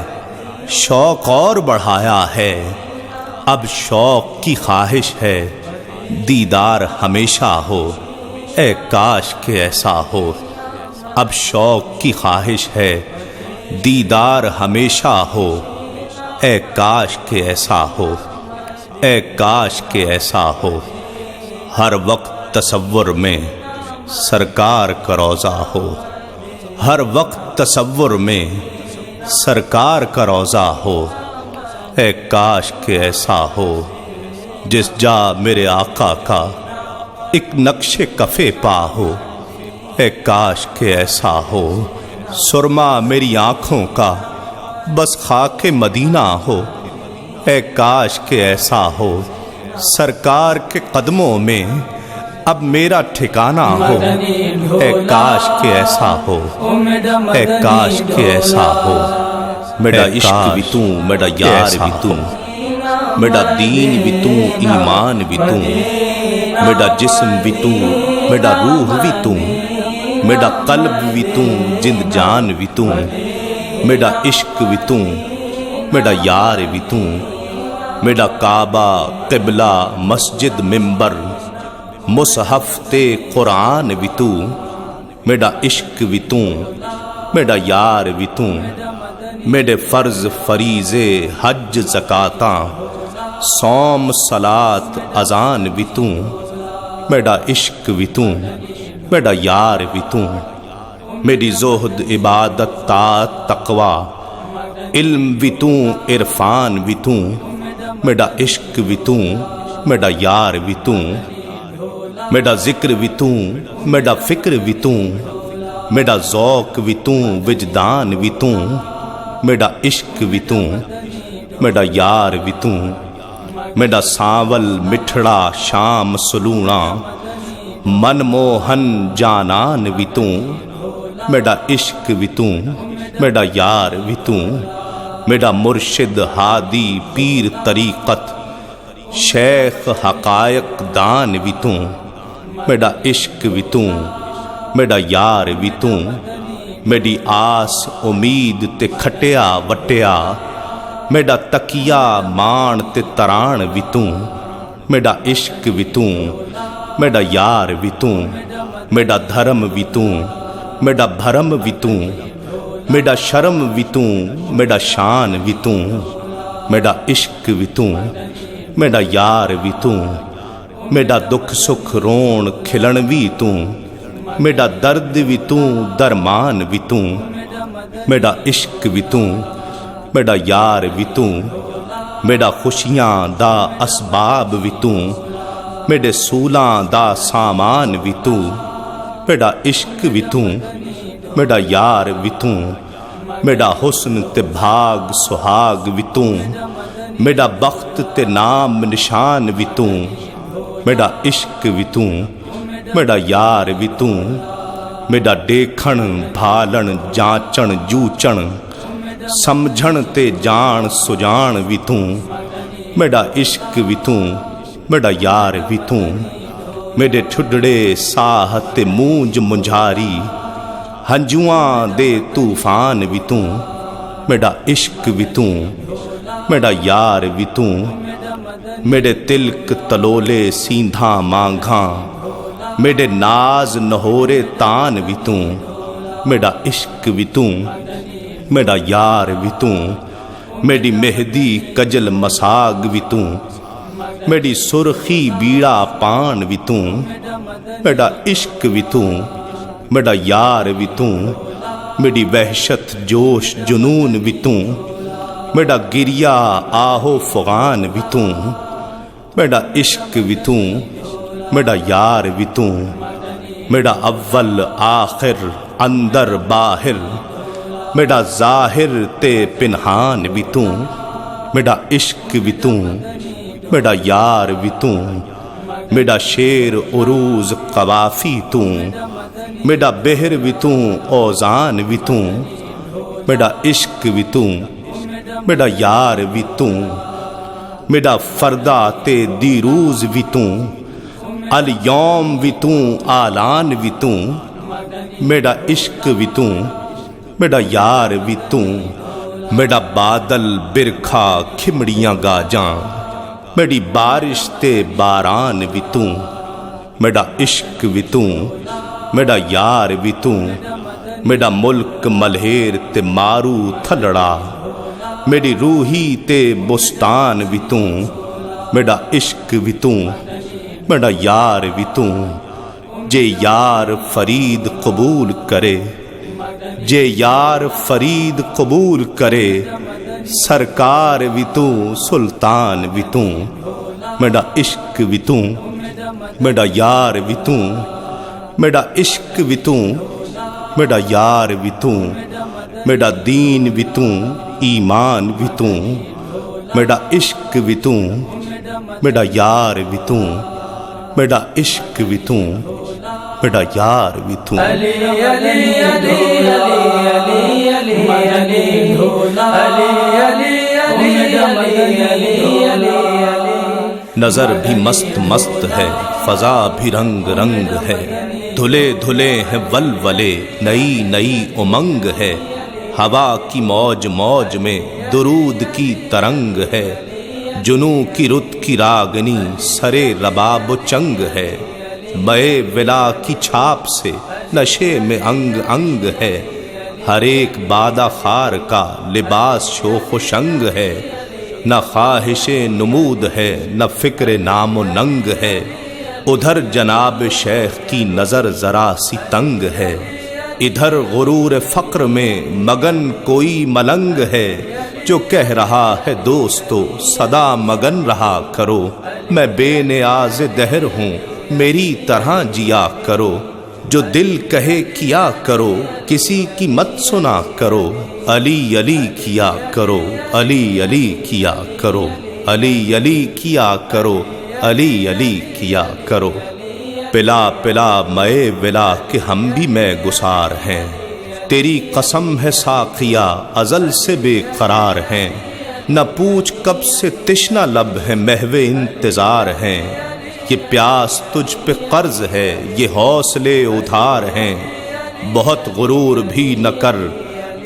Speaker 2: شوق اور بڑھایا ہے، اب شوق کی خواہش ہے دیدار ہمیشہ ہو، اے کاش کہ ایسا ہو، اب شوق کی خواہش ہے دیدار ہمیشہ ہو، اے کاش کہ ایسا ہو، اے کاش کہ ایسا ہو۔ ہر وقت تصور میں سرکار کا روضہ ہو، ہر وقت تصور میں سرکار کا روضہ ہو، اے کاش کہ ایسا ہو، جس جا میرے آقا کا ایک نقش کفے پا ہو، اے کاش کہ ایسا ہو، سرما میری آنکھوں کا بس خاک مدینہ ہو، اے کاش کہ ایسا ہو، سرکار کے قدموں میں اب میرا ٹھکانہ ہو، اے کاش کہ ایسا ہو، اے کاش کہ ایسا ہو۔ میرا عشق بھی تو، میرا یار بھی تو، میرا دین بھی تو، ایمان بھی تو، میرا جسم بھی تو، میرا روح بھی تو، میرا قلب بھی تو، جند جان بھی تو، میرا عشق بھی تو، میرا یار بھی تو، میرا کعبہ قبلہ مسجد منبر مصحف تے قرآن بھی تو، میرا عشق بھی تو، میرا یار بھی تو، میرے فرض فریضے حج زکاتاں صوم صلاۃ اذان بھی تو، میرا عشق بھی تو، میرا یار بھی تو، میری زہد عبادت طاعت تقوی علم بھی تو، عرفان بھی تو، میرا عشق بھی تو، میرا یار بھی تو، میرا ذکر بھی تو، میرا فکر بھی تو، میرا ذوق بھی تو، وجدان بھی تو، میرا عشق بھی تو، میرا یار بھی تو، میرا ساول مٹھڑا شام سلونا من موہن جانان بھی تو، میرا عشق بھی تو، میرا یار بھی تو، میرا مرشد ہادی پیر طریقت شیخ حقائق دان بھی تو، میرا عشق بھی تو، میرا یار بھی تو، میری آس امید تے کھٹیا وٹیا میرا تکیا مان تے تران بھی تو، میرا عشق بھی تو، میرا یار بھی تو، میرا دھرم بھی تو، میرا بھرم بھی تو، میرا شرم بھی تو، میرا شان بھی تو، میرا عشق بھی تو، میرا یار بھی تو، میرا دکھ سکھ رون کھلن بھی تو، میرا درد بھی تو، درمان بھی تو، میرا عشق بھی تو، میرا یار بھی تو، میرا خوشیاں دا اسباب بھی تو، میرے سولاں دا سامان بھی تو، میرا عشق بھی تو، میرا یار بھی تو، میرا حسن تے بھاگ سہاگ بھی تو، میرا بخت تے نام نشان بھی تو، میرا عشق بھی تو، میرا یار بھی تو، میرا دیکھن بھالن جانچن جوچن سمجھن تے جان سجان بھی تو، میرا عشق بھی تو، میرا یار بھی تو، میرے ٹھڈڑے ساہ تے مونج منجھاری ہنجواں دے طوفان بھی تو، میرا عشق بھی تو، میرا یار بھی تو، میرے تلک تلولے سیندھاں مانگھاں میرے ناز نہورے تان بھی تو، میرا عشق بھی تو، میرا یار بھی تو، میری مہدی کجل مساگ بھی تو، میری سرخی بیڑا پان بھی تو، میرا عشق بھی تو، میرا یار بھی تو، میری وحشت جوش جنون بھی تو، میرا گریا آہو فغان بھی تو، میرا عشق بھی تو، میرا یار بھی تو، میرا اول آخر اندر باہر میرا ظاہر تے پنہان بھی تو، میرا عشق بھی تو، میرا یار بھی تو، میرا شیر عروج قوافی تو، میرا بہر بھی تو اوزان بھی تو، میرا عشق بھی تو، میرا یار بھی تو، میرا فردا تے دیروز بھی تو، الیوم بھی تو آلان بھی تو، میرا عشق بھی تو، میرا یار بھی تو، میرا بادل برکھا کھمڑیاں گاجاں میری بارش تے باران بھی تو، میرا عشق بھی تو، میرا یار بھی تو، میرا ملک ملہیر تے مارو تھلڑا میری روحی تے بستان بھی تو، میرا عشق بھی تو، میرا یار بھی تو، جے یار فرید قبول کرے، جے یار فرید قبول کرے، سرکار بھی تو سلطان بھی تو، میرا عشق بھی تو، میرا یار بھی تو، میرا عشق بھی تو، میرا یار بھی تو، میرا دین بھی تو، ایمان بھی تو، میرا عشق بھی تو، میرا یار بھی تو، میرا عشق بھی تو، میرا یار بھی تو۔
Speaker 1: علی علی علی علی علی علی
Speaker 2: نظر بھی مست مست ہے، فضا بھی رنگ رنگ ہے، دھلے دھلے ہیں ولولے، نئی نئی امنگ ہے، ہوا کی موج موج میں درود کی ترنگ ہے، جنوں کی رت کی راگنی سرے رباب و چنگ ہے، مئے ولا کی چھاپ سے نشے میں انگ انگ ہے، ہر ایک بادہ خار کا لباس شوخ و شنگ ہے، نہ خواہش نمود ہے نہ فکر نام و ننگ ہے، ادھر جناب شیخ کی نظر ذرا سی تنگ ہے، ادھر غرور فقر میں مگن کوئی ملنگ ہے، جو کہہ رہا ہے دوستو صدا مگن رہا کرو، میں بے نیاز دہر ہوں میری طرح جیا کرو، جو دل کہے کیا کرو کسی کی مت سنا کرو، علی علی کیا کرو، علی علی کیا کرو، علی علی کیا کرو، علی علی کیا کرو، پلا پلا مئے ولا کہ ہم بھی میں گسار ہیں، تیری قسم ہے ساقیا ازل سے بے قرار ہیں، نہ پوچھ کب سے تشنہ لب ہے محو انتظار ہیں، یہ پیاس تجھ پہ قرض ہے یہ حوصلے ادھار ہیں، بہت غرور بھی نہ کر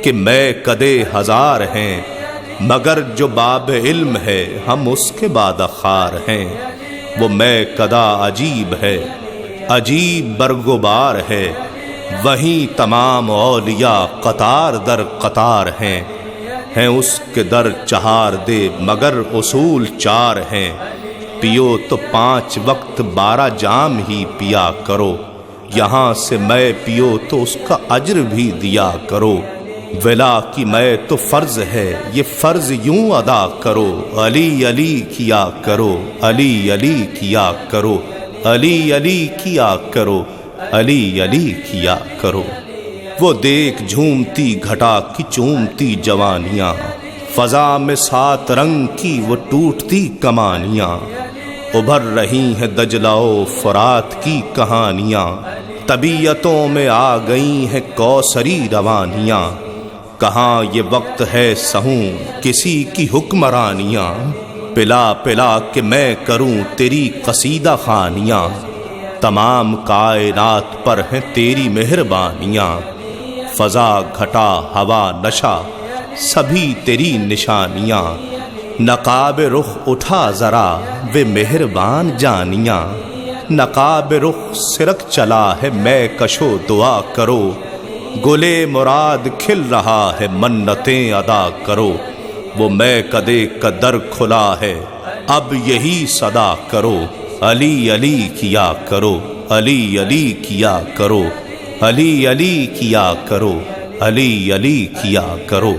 Speaker 2: کہ میں کدے ہزار ہیں، مگر جو باب علم ہے ہم اس کے بعد خار ہیں، وہ میں کدا عجیب ہے عجیب برگبار ہے، وہیں تمام اولیاء قطار در قطار ہیں اس کے در چہار دے مگر اصول چار ہیں، پیو تو 5 وقت 12 جام ہی پیا کرو، یہاں سے میں پیو تو اس کا اجر بھی دیا کرو، ولا کی میں تو فرض ہے یہ فرض یوں ادا کرو، علی علی کیا کرو، علی علی کیا کرو، علی علی کیا کرو، علی علی کیا کرو۔ وہ دیکھ جھومتی گھٹا کی چومتی جوانیاں، فضا میں 7 رنگ کی وہ ٹوٹتی کمانیاں، ابھر رہی ہیں دجلہ و فرات کی کہانیاں، طبیعتوں میں آ گئی ہیں کوثری روانیاں، کہاں یہ وقت ہے سہوں کسی کی حکمرانیاں، پلا پلا کہ میں کروں تیری قصیدہ خوانیاں، تمام کائنات پر ہیں تیری مہربانیاں، فضا گھٹا ہوا نشا سبھی تیری نشانیاں، نقاب رخ اٹھا ذرا وے مہربان جانیاں، نقاب رخ سرک چلا ہے میں کشو دعا کرو، گلے مراد کھل رہا ہے منتیں ادا کرو، وہ میں کدے کا در کھلا ہے اب یہی صدا کرو، علی علی کیا کرو، علی علی کیا کرو، علی علی کیا کرو، علی علی کیا کرو،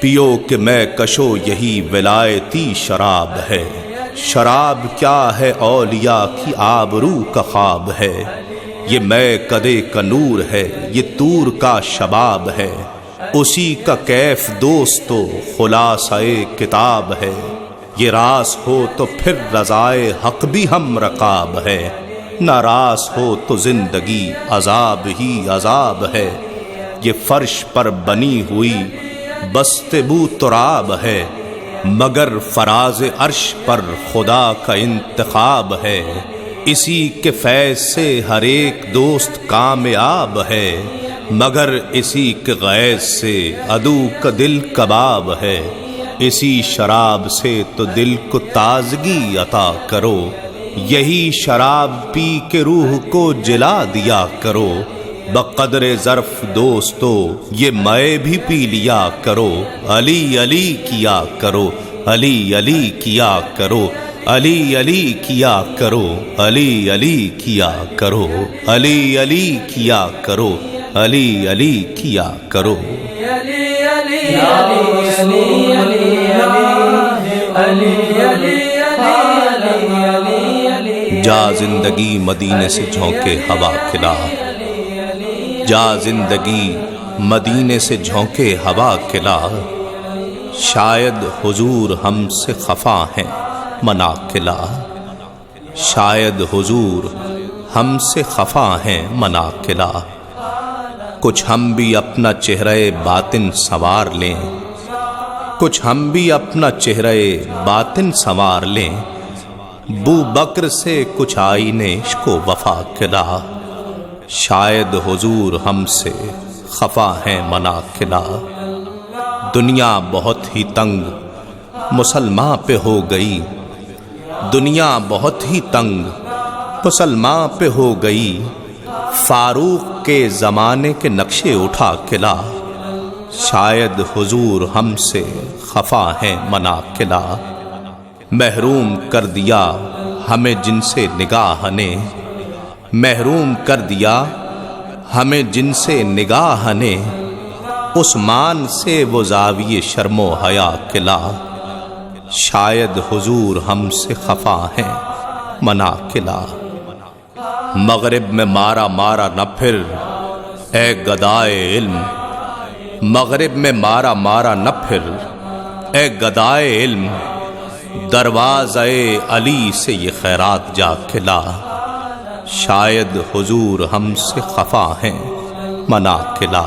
Speaker 2: پیو کہ میں کشو یہی ولایتی شراب ہے، شراب کیا ہے اولیاء کی آبرو کا خواب ہے، یہ میں کدے کا نور ہے یہ طور کا شباب ہے، اسی کا کیف دوستو خلاصہ کتاب ہے، یہ راس ہو تو پھر رضائے حق بھی ہم رقاب ہے، ناراض ہو تو زندگی عذاب ہی عذاب ہے، یہ فرش پر بنی ہوئی بست بو تراب ہے، مگر فراز عرش پر خدا کا انتخاب ہے، اسی کے فیض سے ہر ایک دوست کامیاب ہے، مگر اسی کے غیظ سے عدو کا دل کباب ہے، اسی شراب سے تو دل کو تازگی عطا کرو، یہی شراب پی کے روح کو جلا دیا کرو، بقدر ظرف دوستو یہ میں بھی پی لیا کرو، علی علی کیا کرو، علی علی کیا کرو، علی علی کیا کرو، علی علی کیا کرو، علی علی کیا کرو، علی علی کیا کرو، جا زندگی مدینے سے جھونکے ہوا کھلا، جا زندگی مدینے سے جھونکے ہوا کھلا، شاید حضور ہم سے خفا ہیں منا کھلا، شاید حضور ہم سے خفا ہیں منا کھلا، کچھ ہم بھی اپنا چہرہ باطن سنوار لیں، کچھ ہم بھی اپنا چہرہ باطن سنوار لیں، بو بکر سے کچھ آئینے عشق و وفا کھلا، شاید حضور ہم سے خفا ہیں منا کھلا، دنیا بہت ہی تنگ مسلمان پہ ہو گئی، دنیا بہت ہی تنگ مسلمان پہ ہو گئی، فاروق کے زمانے کے نقشے اٹھا کھلا، شاید حضور ہم سے خفا ہیں منا کھلا، محروم کر دیا ہمیں جن سے نگاہ نے، محروم کر دیا ہمیں جن سے نگاہ نے، عثمان سے وہ زاویے شرم و حیا کھلا، شاید حضور ہم سے خفا ہیں منا کھلا، مغرب میں مارا مارا نہ پھر اے گدائے علم، مغرب میں مارا مارا نہ پھر اے گدائے علم، دروازہ علی سے یہ خیرات جا کھلا، شاید حضور ہم سے خفا ہیں منا کھلا،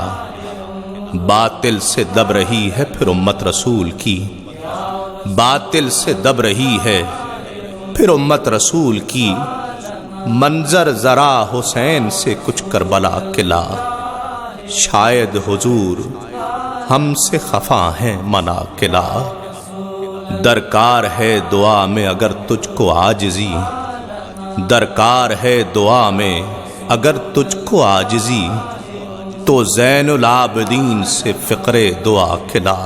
Speaker 2: باطل سے دب رہی ہے پھر امت رسول کی، باطل سے دب رہی ہے پھر امت رسول کی، منظر ذرا حسین سے کچھ کربلا کھلا، شاید حضور ہم سے خفا ہیں منا کھلا، درکار ہے دعا میں اگر تجھ کو عاجزی، درکار ہے دعا میں اگر تجھ کو عاجزی، تو زین العابدین سے فقر دعا کھلا،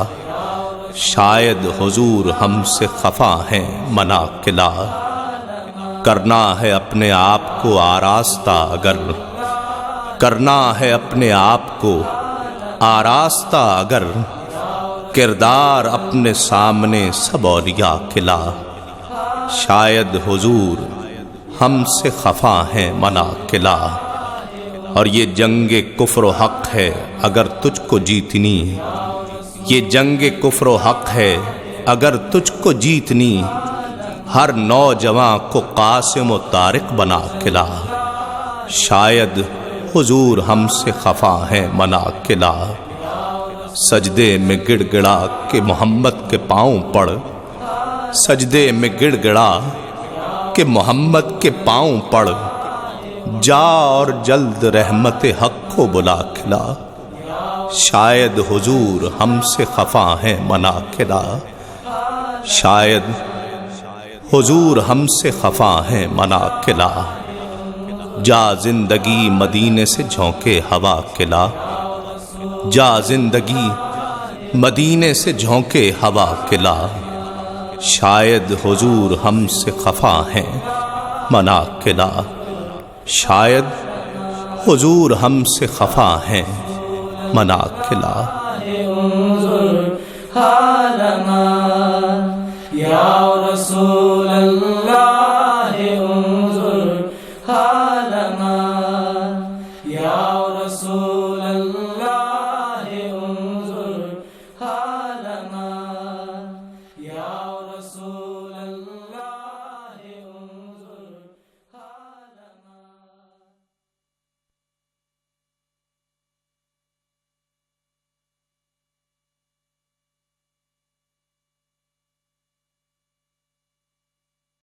Speaker 2: شاید حضور ہم سے خفا ہیں منا کھلا، کرنا ہے اپنے آپ کو آراستہ اگر، کرنا ہے اپنے آپ کو آراستہ اگر، کردار اپنے سامنے سب اولیاء کھلا، شاید حضور ہم سے خفا ہیں منا کھلا، اور یہ جنگ کفر و حق ہے اگر تجھ کو جیتنی، یہ جنگ کفر و حق ہے اگر تجھ کو جیتنی، ہر نوجواں کو قاسم و طارق بنا کے لا، شاید حضور ہم سے خفا ہیں منا کے لا، سجدے میں گڑ گڑا کہ محمد کے پاؤں پڑ، سجدے میں گڑ گڑا کہ محمد کے پاؤں پڑ، جا اور جلد رحمت حق کو بلا کے لا، شاید حضور ہم سے خفا ہیں منا کے لا، شاید حضور ہم سے خفا ہیں منا کے لا، جا زندگی مدینے سے جھونکے ہوا کے لا، جا زندگی مدینے سے جھونکے ہوا کے لا، شاید حضور ہم سے خفا ہیں منا کے لا، شاید حضور ہم سے خفا ہیں منا کے لا۔
Speaker 1: انظر حالنا یا رسول اللہ، انظر حالنا یا رسول اللہ۔